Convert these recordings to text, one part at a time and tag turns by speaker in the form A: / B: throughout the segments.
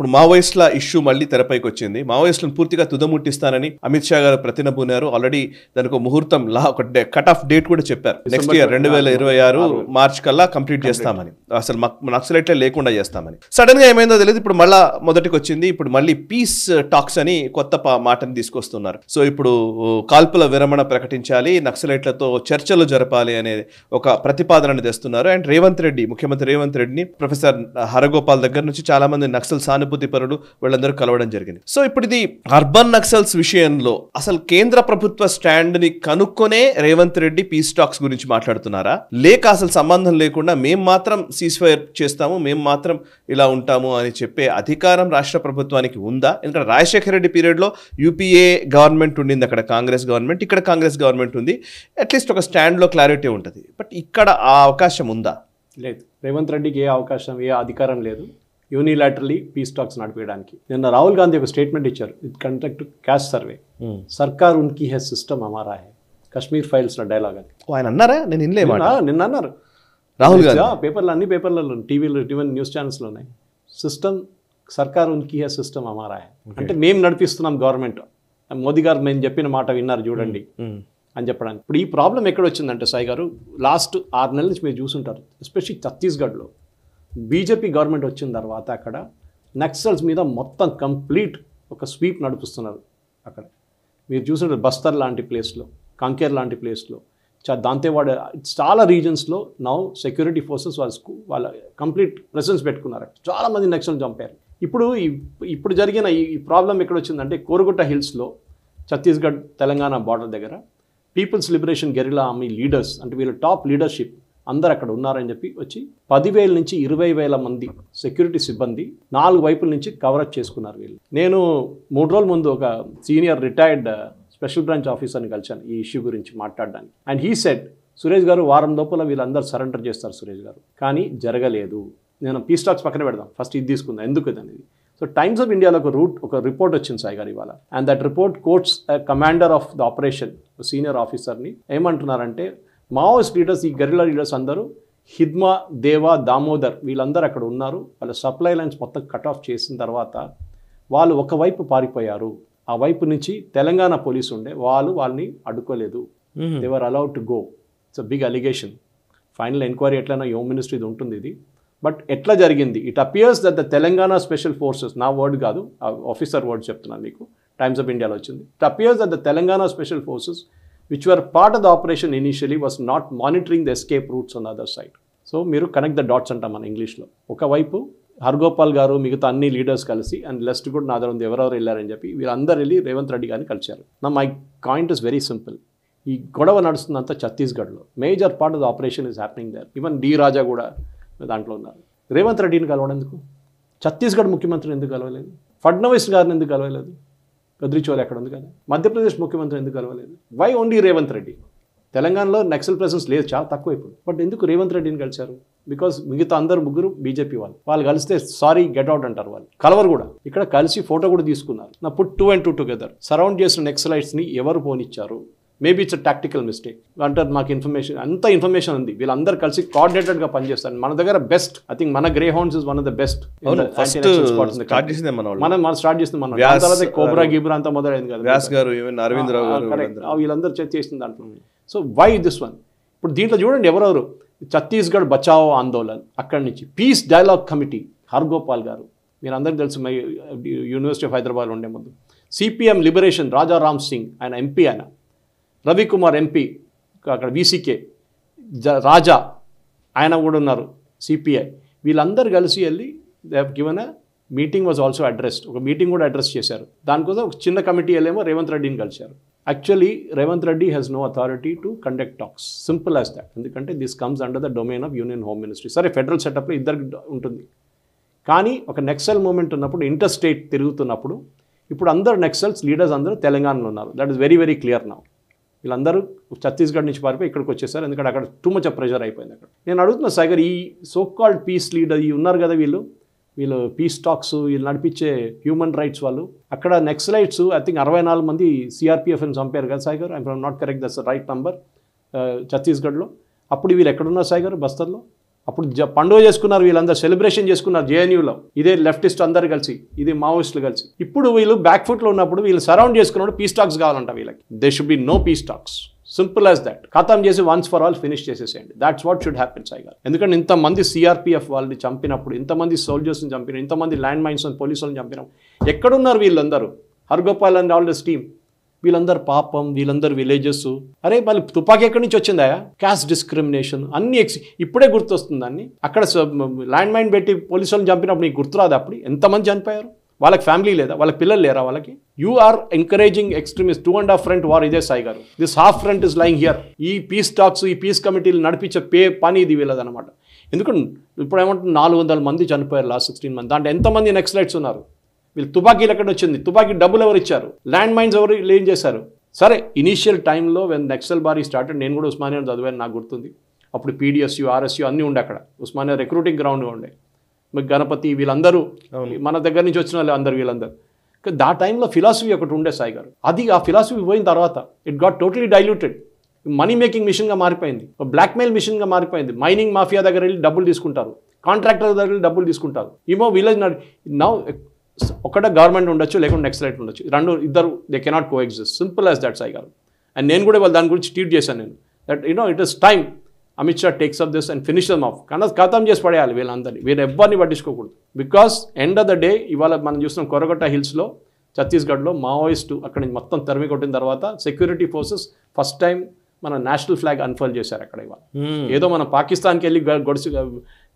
A: ఇప్పుడు మావోయిస్టుల ఇష్యూ మళ్ళీ తెరపైకి వచ్చింది. మావోయిస్టులను పూర్తిగా తుదముట్టిస్తానని అమిత్ షా గారు ప్రతినబూనారు. ఆల్రెడీ దానికి ముహూర్తం ఒక కట్ ఆఫ్ డేట్ కూడా చెప్పారు. నెక్స్ట్ ఇయర్ 2026 మార్చ్ కల్లా కంప్లీట్ చేస్తామని, అసలు నక్సలైట్లే లేకుండా చేస్తామని. సడన్ గా ఏమైందో తెలియదు, ఇప్పుడు మళ్ళా మొదటికి వచ్చింది. ఇప్పుడు మళ్ళీ పీస్ టాక్స్ అని కొత్త మాటని తీసుకొస్తున్నారు. సో ఇప్పుడు కాల్పుల విరమణ ప్రకటించాలి, నక్సలైట్లతో చర్చలు జరపాలి అనే ఒక ప్రతిపాదనని తెస్తున్నారు. అండ్ రేవంత్ రెడ్డి, ముఖ్యమంత్రి రేవంత్ రెడ్డిని ప్రొఫెసర్ హరగోపాల్ దగ్గర నుంచి చాలా మంది నక్సల్ సానుభూతి పరులు వీళ్ళందరూ కలవడం జరిగింది. సో ఇప్పుడు ఇది అర్బన్ నక్సల్స్ విషయంలో అసలు కేంద్ర ప్రభుత్వ స్టాండ్ ని కనుక్కొనే రేవంత్ రెడ్డి పీస్ టాక్స్ గురించి మాట్లాడుతున్నారా, లేక అసలు సంబంధం లేకుండా మేం మాత్రం సీజ్ ఫైర్ చేస్తాము, మేం మాత్రం ఇలా ఉంటాము అని చెప్పే అధికారం రాష్ట్ర ప్రభుత్వానికి ఉందా? ఎందుకంటే రాజశేఖర రెడ్డి పీరియడ్ లో యూపీఏ గవర్నమెంట్ ఉండింది, అక్కడ కాంగ్రెస్ గవర్నమెంట్, ఇక్కడ కాంగ్రెస్ గవర్నమెంట్ ఉంది. అట్లీస్ట్ ఒక స్టాండ్ లో క్లారిటీ ఉంటుంది. బట్ ఇక్కడ ఆ అవకాశం ఉందా?
B: లేదు. రేవంత్ రెడ్డికి ఏ అవకాశం, ఏ అధికారం లేదు యూనిలాటరలీ పీస్ టాక్స్ నడిపేయడానికి. నిన్న రాహుల్ గాంధీ ఒక స్టేట్మెంట్ ఇచ్చారు, ఇట్ కండక్ట్ క్యాస్ట్ సర్వే, సర్కార్ ఉన్కీ హై సిస్టమ్ హమారా హై, కశ్మీర్ ఫైల్స్ డైలాగ్ అని
A: ఆయన అన్నారా? నేను
B: నిన్న అన్నారు
A: రాహుల్ గాంధీ.
B: పేపర్లు, అన్ని పేపర్లలో, టీవీలో, ఈవెన్ న్యూస్ ఛానల్స్లో ఉన్నాయి. సిస్టమ్ సర్కార్ ఉన్కీ హై సిస్టమ్ హమారా హై అంటే మేము నడిపిస్తున్నాం గవర్నమెంట్, మోదీ గారు మేము చెప్పిన మాట విన్నారు చూడండి అని చెప్పడానికి. ఇప్పుడు ఈ ప్రాబ్లం ఎక్కడ వచ్చిందంటే సాయి గారు, లాస్ట్ 6 నెలల నుంచి మీరు చూసుంటారు, ఎస్పెషల్లీ ఛత్తీస్గఢ్లో బీజేపీ గవర్నమెంట్ వచ్చిన తర్వాత అక్కడ నక్సల్స్ మీద మొత్తం కంప్లీట్ ఒక స్వీప్ నడిపిస్తున్నారు. అక్కడ మీరు చూసిన బస్తర్ లాంటి ప్లేస్లో, కంకేర్ లాంటి ప్లేస్లో, దాంతేవాడ, చాలా రీజన్స్లో నౌ సెక్యూరిటీ ఫోర్సెస్ వాళ్ళ కంప్లీట్ ప్రెసెన్స్ పెట్టుకున్నారు. చాలామంది నక్సల్ చంపారు. ఇప్పుడు జరిగిన ఈ ప్రాబ్లం ఎక్కడ వచ్చిందంటే కోరుగుట్ట హిల్స్లో, ఛత్తీస్గఢ్ తెలంగాణ బార్డర్ దగ్గర people's liberation guerrilla army leaders, అంటే వీళ్ళ టాప్ లీడర్షిప్ అందరు అక్కడ ఉన్నారని చెప్పి వచ్చి 10,000 నుంచి 20,000 మంది సెక్యూరిటీ సిబ్బంది 4 వైపుల నుంచి కవరప్ చేసుకున్నారు వీళ్ళు. నేను 3 రోజుల ముందు ఒక సీనియర్ రిటైర్డ్ స్పెషల్ బ్రాంచ్ ఆఫీసర్ని కలిశాను ఈ ఇష్యూ గురించి మాట్లాడడానికి. అండ్ హీ సెడ్, సురేష్ గారు వారం లోపల వీళ్ళందరూ సరెండర్ చేస్తారు సురేష్ గారు, కానీ జరగలేదు. నేను పీస్ టాక్స్ పక్కన పెడదాం, ఫస్ట్ ఇది తీసుకుందాం ఎందుకు అనేది. సో టైమ్స్ ఆఫ్ ఇండియాలో ఒక రిపోర్ట్ వచ్చింది సాయి గారు ఇవాళ. And that report quotes commander of the operation, senior ఆఫీసర్ని. ఏమంటున్నారంటే మావోయిస్ట్ లీడర్స్, ఈ గెరిల్లా లీడర్స్ అందరూ హిద్మా, దేవా, దామోదర్ వీళ్ళందరూ అక్కడ ఉన్నారు. వాళ్ళ సప్లై లైన్స్ మొత్తం కట్ ఆఫ్ చేసిన తర్వాత వాళ్ళు ఒకవైపు పారిపోయారు. ఆ వైపు నుంచి తెలంగాణ పోలీసు ఉండే వాళ్ళని అడ్డుకోలేదు. They were allowed to go. It's a big allegation. Final enquiry ఎట్లైనా హోమ్ మినిస్ట్రీది ఉంటుంది ఇది. బట్ ఎట్లా జరిగింది, it appears that the Telangana special forces, నా వర్డ్ కాదు, ఆఫీసర్ వర్డ్ చెప్తున్నాను మీకు, టైమ్స్ ఆఫ్ ఇండియాలో వచ్చింది. It appears that the Telangana special forces which were part of the operation initially was not monitoring the escape routes on the other side. So మీరు connect the dots అంటాం మన ఇంగ్లీష్లో. ఒకవైపు హర్గోపాల్ గారు మిగతా అన్ని లీడర్స్ కలిసి, అండ్ లెస్ట్ కూడా నా దగ్గర ఉంది ఎవరెవరు వెళ్ళారని చెప్పి వీళ్ళందరూ వెళ్ళి రేవంత్ రెడ్డి గారిని కలిశారు. నా my point is very simple. ఈ గొడవ నడుస్తుందంతా ఛత్తీస్గఢ్లో. Major part of the operation is happening there. Even D Raja కూడా దాంట్లో ఉన్నారు. రేవంత్ రెడ్డిని కలవడం ఎందుకు? ఛత్తీస్గఢ్ ముఖ్యమంత్రిని ఎందుకు కలవలేదు? ఫడ్నవీస్ గారిని ఎందుకు కలవలేదు? గద్రిచోల్ ఎక్కడ ఉంది కదా. మధ్యప్రదేశ్ ముఖ్యమంత్రి ఎందుకు కలవలేదు? Why only Revanth Reddy? తెలంగాణలో నక్సల్ ప్రెసెన్స్ లేదు, చాలా తక్కువ ఇప్పుడు. బట్ ఎందుకు రేవంత్ రెడ్డిని కలిశారు? బికాస్ మిగతా ముగ్గురు బీజేపీ వాళ్ళు కలిస్తే సారీ గెట్ అవుట్ అంటారు. వాళ్ళు కలవరు కూడా. ఇక్కడ కలిసి ఫోటో కూడా తీసుకున్నారు. నా పుట్ 2 and 2 టుగెదర్. సరౌండ్ చేసిన నక్సలైట్స్ని ఎవరు పోనిచ్చారు? Maybe it's a tactical mistake అంటారు. మాకు ఇన్ఫర్మేషన్, అంత ఇన్ఫర్మేషన్ ఉంది. వీళ్ళందరూ కలిసి కోఆర్డినేటెడ్గా పనిచేస్తారు. మన దగ్గర బెస్ట్, ఐ థింక్ మన grey hounds is one of the best. మనం స్టార్ట్ చేసింది మన తర్వాత కోబ్రా గిబ్రా అంతా మొదలైంది కదా. వ్యాస్ గారు, అరవింద్ రావు గారు, వీళ్ళందరూ చేసిన దాంట్లో. So why this one? ఇప్పుడు దీంట్లో చూడండి ఎవరెవరు. ఛత్తీస్గఢ్ బచావో ఆందోళన్, అక్కడి నుంచి పీస్ డైలాగ్ కమిటీ, హర్గోపాల్ గారు మీరు అందరికీ తెలుసు, యూనివర్సిటీ ఆఫ్ హైదరాబాద్ ఉండే ముందు. సిపిఎం లిబరేషన్ రాజారామ్ సింగ్, ఆయన ఎంపీ, ఆయన రవికుమార్ ఎంపీ అక్కడ వీసీకే, రాజా ఆయన కూడా ఉన్నారు సిపిఐ. వీళ్ళందరూ కలిసి వెళ్ళి they have given a meeting was also addressed. ఒక మీటింగ్ కూడా అడ్రస్ చేశారు. దానికోసం ఒక చిన్న కమిటీ వెళ్ళేమో రేవంత్ రెడ్డిని కలిశారు. Actually Revanth Reddy has no authority to conduct talks, simple as that. ఎందుకంటే this comes under the domain of union home ministry. సరే ఫెడరల్ సెటప్లో ఇద్దరికి ఉంటుంది, కానీ ఒక నక్సల్ మూమెంట్ ఉన్నప్పుడు, ఇంటర్ స్టేట్ తిరుగుతున్నప్పుడు, ఇప్పుడు అందరు నక్సల్స్ లీడర్స్ అందరూ తెలంగాణలో ఉన్నారు. That is very very clear now. వీళ్ళందరూ ఛత్తీస్గఢ్ నుంచి పారిపోయి ఇక్కడికి వచ్చేసారు. ఎందుకంటే అక్కడ టూ మచ్ ఆఫ్ ప్రెషర్ అయిపోయింది. అక్కడ నేను అడుగుతున్నా సాగర్, ఈ సో కాల్డ్ పీస్ లీడర్ ఈ ఉన్నారు కదా, వీళ్ళు పీస్ టాక్స్ వీళ్ళు నడిపించే హ్యూమన్ రైట్స్ వాళ్ళు, అక్కడ నక్సలైట్స్ ఐ థింక్ 64 మంది సిఆర్పిఎఫ్ని చంపారు కదా Sagar. I'm not correct, that's right number ఛత్తీస్గఢ్లో. అప్పుడు వీళ్ళు ఎక్కడున్నారు సాగర్? బస్తర్లో అప్పుడు పండుగ చేసుకున్నారు, వీళ్ళందరూ సెలబ్రేషన్ చేసుకున్నారు జేఎన్యూలో, ఇదే లెఫ్టిస్ట్ అందరు కలిసి, ఇది మావోయిస్టులు కలిసి. ఇప్పుడు వీళ్ళు బ్యాక్ ఫుట్లో ఉన్నప్పుడు వీళ్ళు సరౌండ్ చేసుకున్నప్పుడు పీస్ టాక్స్ కావాలంట వీళ్ళకి. They should be no peace talks, simple as that. ఖతం చేసి వన్స్ ఫర్ ఆల్ ఫినిష్ చేసేసేయండి. That's what should happen Sai గారు. ఎందుకంటే ఇంతమంది సిఆర్పిఎఫ్ వాళ్ళని చంపినప్పుడు, ఇంతమంది సోల్జర్స్ని చంపిన, ఇంతమంది ల్యాండ్ మైన్స్ పోలీసులను చంపినప్పుడు ఎక్కడున్నారు వీళ్ళందరూ? Hargopal and all this team, వీళ్ళందరూ పాపం, వీళ్ళందరూ విలేజెస్. అరే మళ్ళీ తుపాకీ ఎక్కడి నుంచి వచ్చిందా? క్యాస్ట్ డిస్క్రిమినేషన్ అన్ని ఇప్పుడే గుర్తొస్తుంది అన్ని. అక్కడ ల్యాండ్ మైన్ పెట్టి పోలీసులను చంపినప్పుడు నీకు గుర్తురాదు? అప్పుడు ఎంతమంది చనిపోయారు? వాళ్ళకి ఫ్యామిలీ లేదా? వాళ్ళకి పిల్లలు లేరా వాళ్ళకి? You are encouraging extremist. 2.5 front war ఇదే సాయి గారు. This half front is lying here. ఈ పీస్ టాక్స్, ఈ పీస్ కమిటీలు నడిపించే పని ఇది వీళ్ళదనమాట. ఎందుకంటే ఇప్పుడు ఏమంటుంది, 400 మంది చనిపోయారు లాస్ట్ 16 మంత్స్. దాంట్లో ఎంతమంది నెక్స్ట్లైట్స్ ఉన్నారు? వీళ్ళు తుపాకీలు ఎక్కడ వచ్చింది? తుపాకీ డబ్బులు ఎవరు ఇచ్చారు? ల్యాండ్ మైన్స్ ఎవరు ఏం చేశారు? సరే, ఇనీషియల్ టైంలో వెన్ నక్సల్ బారీ స్టార్టెడ్, నేను కూడా ఉస్మానియా చదివాను, నాకు గుర్తుంది. అప్పుడు పీడిఎస్యు, ఆర్ఎస్యు అన్నీ ఉండే అక్కడ. ఉస్మానియా రిక్రూటింగ్ గ్రౌండ్గా ఉండే. గణపతి వీళ్ళందరూ మన దగ్గర నుంచి వచ్చిన వాళ్ళు అందరు వీళ్ళందరూ. ఆ టైంలో ఫిలాసఫీ ఒకటి ఉండే సాయి గారు. అది ఆ ఫిలాసఫీ పోయిన తర్వాత it got totally diluted. Money making మిషన్గా మారిపోయింది, బ్లాక్మెయిల్ మిషన్గా మారిపోయింది. మైనింగ్ మాఫియా దగ్గర వెళ్ళి డబ్బులు తీసుకుంటారు, కాంట్రాక్టర్ దగ్గర వెళ్ళి డబ్బులు తీసుకుంటారు. ఏమో విలేజ్ నౌ ఒకటే గవర్నమెంట్ ఉండొచ్చు, లేకుంటే నెక్స్ట్లైట్ ఉండొచ్చు, ఇద్దరు they cannot coexist. Simple as that Sai గారు. అండ్ నేను కూడా దాని గురించి ట్వీట్ చేశాను నేను, that it is time Amit Shah takes up this and finish them off. కానీ ఖతం చేసి పడేయాలి వీళ్ళందరినీ, వీరు ఎవ్వరిని పట్టించుకోకూడదు. Because end of the day ఇవాళ మనం చూస్తున్నాం కొరగొట్ట హిల్స్లో ఛత్తీస్గఢ్లో మావోయిస్టు అక్కడి నుంచి మొత్తం తరిమి కొట్టిన తర్వాత సెక్యూరిటీ ఫోర్సెస్ ఫస్ట్ టైం మన నేషనల్ ఫ్లాగ్ అన్ఫోల్డ్ చేశారు అక్కడ. ఇవాళ ఏదో మనం పాకిస్తాన్కి వెళ్ళి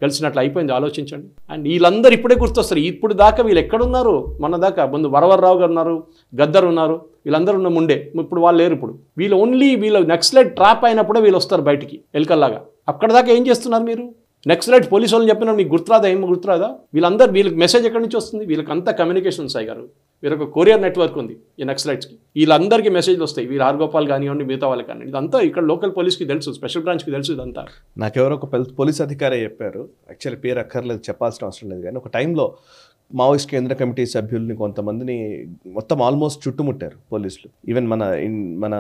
B: గెలిచినట్లు అయిపోయింది, ఆలోచించండి. అండ్ వీళ్ళందరూ ఇప్పుడే గుర్తొస్తారు. ఇప్పుడు దాకా వీళ్ళు ఎక్కడున్నారు? మన దాకా ముందు వరవర్రావు గారు ఉన్నారు, గద్దర్ ఉన్నారు, వీళ్ళందరూ ఉన్న ముండే. ఇప్పుడు వాళ్ళు లేరు. ఇప్పుడు వీళ్ళు ఓన్లీ వీళ్ళు నక్సలైట్ ట్రాప్ అయినప్పుడే వీళ్ళు వస్తారు బయటికి ఎలుకల్లాగా. అక్కడ దాకా ఏం చేస్తున్నారు మీరు? నక్సలైట్ పోలీసు వాళ్ళని చెప్పినా మీకు గుర్తురాదా? ఏం గుర్తురాదా? వీళ్ళకి మెసేజ్ ఎక్కడి నుంచి వస్తుంది? వీళ్ళకి అంతా కమ్యూనికేషన్ సాయి గారు. వీళ్ళొక కొరియర్ నెట్వర్క్ ఉంది ఈ నక్సలైట్స్కి. వీళ్ళందరికీ మెసేజ్లు వస్తాయి. వీళ్ళు ఆర్గోపాల్ కానివ్వండి, మిగతా వాళ్ళకి కానివ్వండి, ఇదంతా ఇక్కడ లోకల్ పోలీస్కి తెలుసు, స్పెషల్ బ్రాంచ్కి తెలుసు ఇదంతా.
A: నాకెవరో ఒక పోలీస్ అధికారి చెప్పారు, యాక్చువల్లీ పేరు అక్కర్లేదు, చెప్పాల్సిన అవసరం లేదు, కానీ ఒక టైంలో మావోయిస్ట్ కేంద్ర కమిటీ సభ్యుల్ని కొంతమందిని మొత్తం ఆల్మోస్ట్ చుట్టుముట్టారు పోలీసులు. ఈవెన్ మన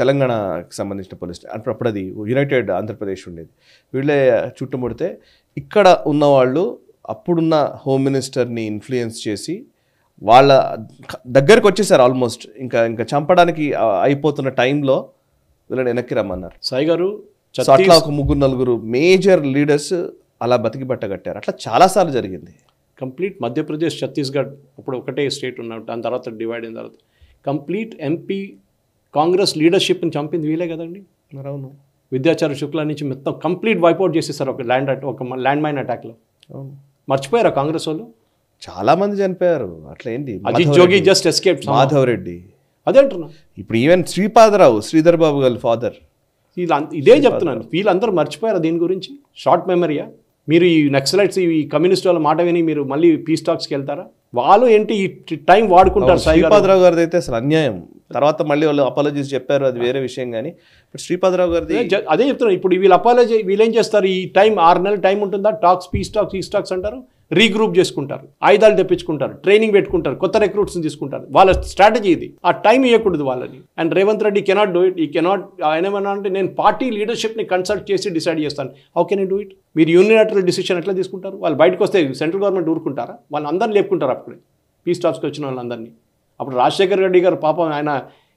A: తెలంగాణకి సంబంధించిన పోలీసులు. అప్పుడు అది యునైటెడ్ ఆంధ్రప్రదేశ్ ఉండేది. వీళ్ళే చుట్టుముడితే ఇక్కడ ఉన్నవాళ్ళు అప్పుడున్న హోమ్ మినిస్టర్ని ఇన్ఫ్లుయెన్స్ చేసి వాళ్ళ దగ్గరకు వచ్చేసారు. ఆల్మోస్ట్ ఇంకా చంపడానికి అయిపోతున్న టైంలో వీళ్ళని వెనక్కి రమ్మన్నారు
B: సాయి గారు.
A: అట్లా ఒక 3-4 మేజర్ లీడర్స్ అలా బతికి బట్టగట్టారు. అట్లా చాలాసార్లు జరిగింది.
B: కంప్లీట్ మధ్యప్రదేశ్, ఛత్తీస్గఢ్ అప్పుడు ఒకటే స్టేట్ ఉన్నాడు. దాని తర్వాత డివైడ్ అయిన తర్వాత కంప్లీట్ ఎంపీ కాంగ్రెస్ లీడర్షిప్ని చంపింది వీలే కదండి.
A: అవును.
B: విద్యాచార్య శుక్లా నుంచి మొత్తం కంప్లీట్ వైపౌట్ చేసేసారు ఒక ల్యాండ్ మైన్ అటాక్లో. అవును. మర్చిపోయారా కాంగ్రెస్ వాళ్ళు?
A: చాలా మంది చనిపోయారు. అట్లా ఏంటి,
B: అజిత్ జోగి జస్ట్ ఎస్కేప్,
A: మాధవ్ రెడ్డి,
B: అదే అంటున్నా.
A: ఇప్పుడు ఈవెన్ శ్రీపాదరావు, శ్రీధర్ బాబు గారి ఫాదర్,
B: ఇదే చెప్తున్నాను. వీళ్ళందరూ మర్చిపోయారా దీని గురించి? షార్ట్ మెమరీయా? మీరు ఈ నక్సలైట్స్, ఈ కమ్యూనిస్ట్ వాళ్ళ మాట విని మీరు మళ్ళీ పీస్ టాక్స్కి వెళ్తారా? వాళ్ళు ఏంటి ఈ టైం వాడుకుంటారు.
A: శ్రీపాదరావు గారిది అయితే అసలు అన్యాయం. తర్వాత మళ్ళీ వాళ్ళు అపాలజీస్ చెప్పారు, అది వేరే విషయం. కానీ ఇప్పుడు శ్రీపాదరావు గారిది
B: అదే చెప్తున్నాను. ఇప్పుడు వీళ్ళు అపాలజీ, వీళ్ళు ఏం చేస్తారు? ఈ టైం 6 నెలల టైం ఉంటుందా? టాక్స్, పీస్ టాక్స్ అంటారు, రీగ్రూప్ చేసుకుంటారు, ఆయుధాలు తెప్పించుకుంటారు, ట్రైనింగ్ పెట్టుకుంటారు, కొత్త రిక్రూట్స్ని తీసుకుంటారు. వాళ్ళ స్ట్రాటజీ ఇది. ఆ టైం ఇవ్వకూడదు వాళ్ళని. And Revanth Reddy cannot do it. ఈ కెనాట్. ఆయన ఏమన్నా అంటే నేను పార్టీ లీడర్షిప్ని కన్సల్ట్ చేసి డిసైడ్ చేస్తాను. How can you do it? మీరు యూనిలాటరల్ డిసిషన్ ఎట్లా తీసుకుంటారు? వాళ్ళు బయటకు వస్తే సెంట్రల్ గవర్నమెంట్ ఊరుకుంటారా? వాళ్ళు అందరిని లేపుకుంటారు అప్పుడే, పీస్ టాక్స్కి వచ్చిన వాళ్ళందరినీ. అప్పుడు రాజశేఖర రెడ్డి గారు పాపం ఆయన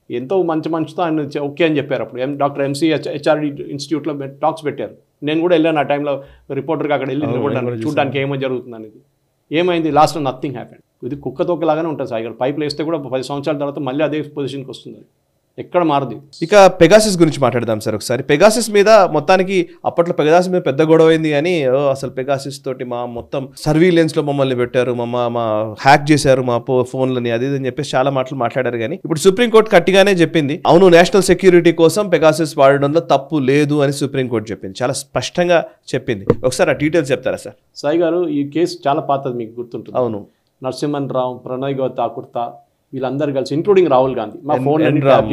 B: ఎంతో మంచితో ఆయన ఓకే అని చెప్పారు. అప్పుడు డాక్టర్ ఎంసీ హెచ్ఆర్డి ఇన్స్టిట్యూట్లో టాక్స్ పెట్టారు. నేను కూడా వెళ్ళాను ఆ టైంలో రిపోర్టర్గా అక్కడ వెళ్ళి నిలబడ్డాను చూడడానికి ఏమో జరుగుతుంది అనేది. ఏమైంది? లాస్ట్లో నథింగ్ హ్యాపెండ్. ఇది కుక్కతోకలాగానే ఉంటుంది సాయి గారు. పైపులు వేస్తే కూడా 10 సంవత్సరాల తర్వాత మళ్ళీ అదే పొజిషన్కి వస్తుంది, ఎక్కడ మారదు.
A: ఇక పెగాసిస్ గురించి మాట్లాడదాం సార్ ఒకసారి. పెగాసిస్ మీద మొత్తానికి అప్పట్లో పెగాసిస్ మీద పెద్ద గొడవ అయింది. కానీ అసలు పెగాసిస్ తోటి మా మొత్తం సర్వీలెన్స్లో మమ్మల్ని పెట్టారు, మా హ్యాక్ చేశారు మా ఫోన్లని, అది అని చెప్పేసి చాలా మాటలు మాట్లాడారు. కానీ ఇప్పుడు సుప్రీంకోర్టు గట్టిగానే చెప్పింది, అవును నేషనల్ సెక్యూరిటీ కోసం పెగాసిస్ వాడడంలో తప్పు లేదు అని సుప్రీంకోర్టు చెప్పింది, చాలా స్పష్టంగా చెప్పింది. ఒకసారి ఆ డీటెయిల్స్ చెప్తారా సార్?
B: సాయి గారు, ఈ కేసు చాలా పాతది, మీకు గుర్తుంటుంది.
A: అవును.
B: నరసింహన్ రావు, ప్రణయ్ ఠాకూర్ వీళ్ళందరూ కలిసి, ఇంక్లూడింగ్ రాహుల్ గాంధీ, మా ఫోన్ ట్యాప్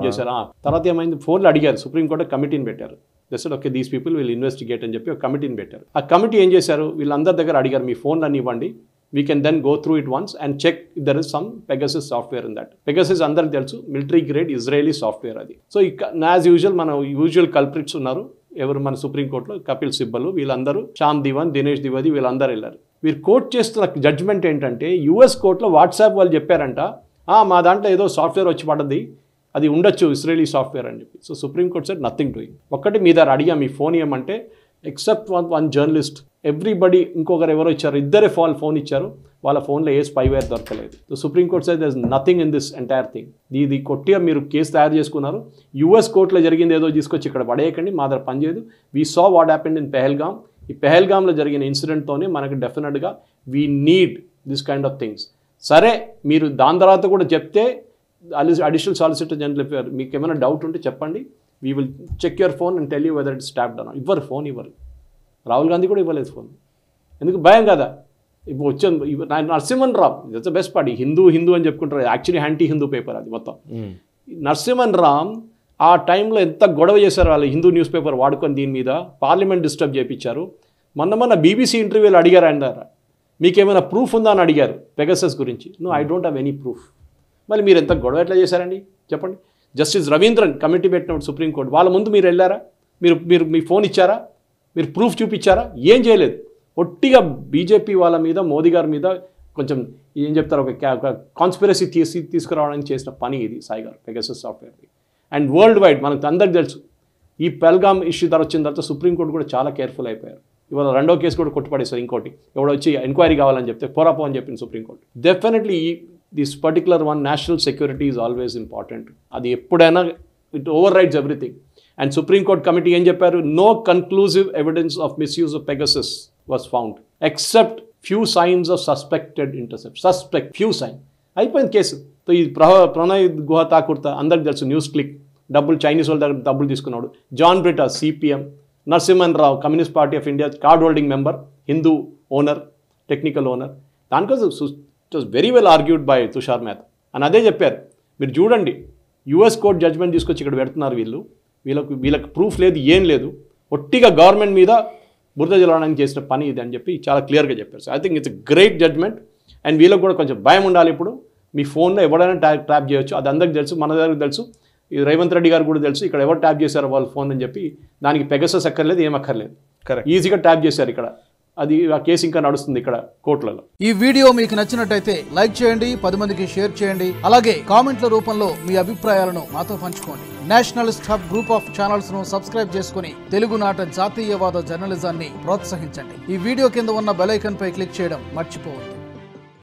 B: చేశారు. తర్వాత ఏమైంది? ఫోన్లు అడిగారు, సుప్రీంకోర్టు కమిటీని పెట్టారు. Just okay these people will investigate అని చెప్పి ఒక కమిటీని పెట్టారు. ఆ కమిటీ ఏం చేశారు? వీళ్ళందరి దగ్గర అడిగారు, మీ ఫోన్లు అన్ని ఇవ్వండి, we can then go through it once and check if there is some Pegasus software in that. Pegasus అందరికి తెలుసు, మిలిటరీ గ్రేడ్ ఇజ్రాయలీ సాఫ్ట్వేర్ అది. సో యాజ్ యూజువల్ మన యూజువల్ కల్ప్రిట్స్ ఉన్నారు, ఎవరు మన సుప్రీంకోర్టులో కపిల్ సిబ్బల్ వీళ్ళందరూ, శ్యామ్ దివాన్, దినేష్ ద్వివేది వీళ్ళందరూ వెళ్ళారు. వీరు కోర్టు చేస్తున్న జడ్జ్మెంట్ ఏంటంటే యుఎస్ కోర్టులో వాట్సాప్ వాళ్ళు చెప్పారంట మా దాంట్లో ఏదో సాఫ్ట్వేర్ వచ్చి పడ్డది, అది ఉండొచ్చు ఇస్రాయలీ సాఫ్ట్వేర్ అని చెప్పి. So supreme court said nothing doing. ఒక్కటి మీ దగ్గర అడిగా మీ ఫోన్ ఇవ్వమంటే ఎక్సెప్ట్ వన్ జర్నలిస్ట్ ఎవ్రీబడి ఇంకొకరు ఎవరో ఇచ్చారు, ఇద్దరే ఫోన్ ఇచ్చారు, వాళ్ళ ఫోన్లో ఏ స్పైవేర్ దొరకలేదు. So supreme court said there is nothing in this entire thing. ఇది కొట్టిగా మీరు కేసు తయారు చేసుకున్నారు, యుఎస్ కోర్టులో జరిగింది ఏదో తీసుకొచ్చి ఇక్కడ పడేయకండి, మా దగ్గర పనిచేయదు. We saw what happened in Pahalgam. ఈ పెహల్గామ్లో జరిగిన ఇన్సిడెంట్తోనే మనకు డెఫినెట్గా we need this kind of things. సరే మీరు దాని తర్వాత కూడా చెప్తే అడిషనల్ సాలిసిటర్ జనరల్ మీకు ఏమైనా డౌట్ ఉంటే చెప్పండి, we will check your phone and tell you whether it's tapped అన్న. ఇవ్వరు ఫోన్, ఇవ్వరు. రాహుల్ గాంధీ కూడా ఇవ్వలేదు ఫోన్. ఎందుకు? భయం కదా. ఇప్పుడు వచ్చాను Narasimhan Ram, it's the best party, Hindu అని చెప్పుకుంటారు, యాక్చువల్లీ యాంటీ హిందూ పేపర్ అది మొత్తం. నరసింహన్ రామ్ ఆ టైంలో ఎంత గొడవ చేశారు వాళ్ళు, హిందూ న్యూస్ పేపర్ వాడుకొని దీని మీద పార్లమెంట్ డిస్టర్బ్ చేయించారు. మొన్న బీబీసీ ఇంటర్వ్యూలో అడిగారు ఆయన దగ్గర, మీకేమైనా ప్రూఫ్ ఉందా అని అడిగారు పెగసస్ గురించి. No, I don't have any proof. మళ్ళీ మీరు ఎంత గొడవ ఎట్లా చేశారండి చెప్పండి. జస్టిస్ రవీంద్రన్ కమిటీ పెట్టినప్పుడు సుప్రీంకోర్టు వాళ్ళ ముందు మీరు వెళ్ళారా? మీరు మీ ఫోన్ ఇచ్చారా? మీరు ప్రూఫ్ చూపించారా? ఏం చేయలేదు. ఒట్టిగా బీజేపీ వాళ్ళ మీద, మోదీ గారి మీద కొంచెం ఏం చెప్తారు, ఒక కాన్స్పిరసీ తీసుకురావడానికి చేసిన పని ఇది సాయి గారు, పెగసస్ సాఫ్ట్వేర్ది. అండ్ వరల్డ్ వైడ్ మనకు అందరికి తెలుసు, ఈ పెహల్గామ్ ఇష్యూ వచ్చిన తర్వాత సుప్రీంకోర్టు కూడా చాలా కేర్ఫుల్ అయిపోయారు. ఇవాళ రెండో కేసు కూడా కొట్టుపడేస్తారు. ఇంకోటి ఎవడో వచ్చి ఎంక్వైరీ కావాలని చెప్తే పోరాపో అని చెప్పింది supreme court. Definitely this particular one, national security is always important. అది ఎప్పుడైనా it overrides everything. And supreme court committee ఏం చెప్పారు? No conclusive evidence of misuse of Pegasus was found except few signs of suspected intercept. Few sign అయిపోయింది case. So ఈ ప్రణయ్ గుహ ఠాకూర్ అందరికి తెలుసు, news click Chinese వాళ్ళ దగ్గర డబ్బులు తీసుకున్నాడు. John Brittas CPM, Narasimhan Rao communist party of India card holding member, Hindu owner, technical owner. దానికోసం it was very well argued by Tushar Mehta అని అదే చెప్పారు. మీరు చూడండి, యుఎస్ కోర్ట్ జడ్జ్మెంట్ తీసుకొచ్చి ఇక్కడ పెడుతున్నారు వీళ్ళకి ప్రూఫ్ లేదు, ఏం లేదు, ఒట్టిగా గవర్నమెంట్ మీద బురద జల్లడానికి చేసిన పని ఇది అని చెప్పి చాలా క్లియర్గా చెప్పారు. So I think it's great judgement. అండ్ వీళ్ళకి కూడా కొంచెం భయం ఉండాలి. ఇప్పుడు మీ ఫోన్లో ఎవరైనా ట్యాప్ చేయొచ్చు, అది అందరికి తెలుసు, మన దగ్గరికి తెలుసు, ఈ రేవంత్ రెడ్డి గారు కూడా తెలుసు ఇక్కడ ఎవరు ట్యాప్ చేశారో వాళ్ళ ఫోన్ అని చెప్పి. దానికి పెగసస్ అక్కర్లేదు, ఏం అక్కర్లేదు, ఈజీగా ట్యాప్ చేశారు ఇక్కడ. అది ఆ కేసు ఇంకా నడుస్తుంది ఇక్కడ కోర్టులలో.
C: ఈ వీడియో మీకు నచ్చినట్టయితే లైక్ చేయండి, 10 మందికి షేర్ చేయండి, అలాగే కామెంట్ల రూపంలో మీ అభిప్రాయాలను మాతో పంచుకోండి. Nationalist hub group of channels ను సబ్స్క్రైబ్ చేసుకుని తెలుగునాట జాతీయవాద జర్నలిజాన్ని ప్రోత్సహించండి. ఈ వీడియో కింద ఉన్న బెల్ ఐకాన్ పై క్లిక్ చేయడం మర్చిపోవద్దు.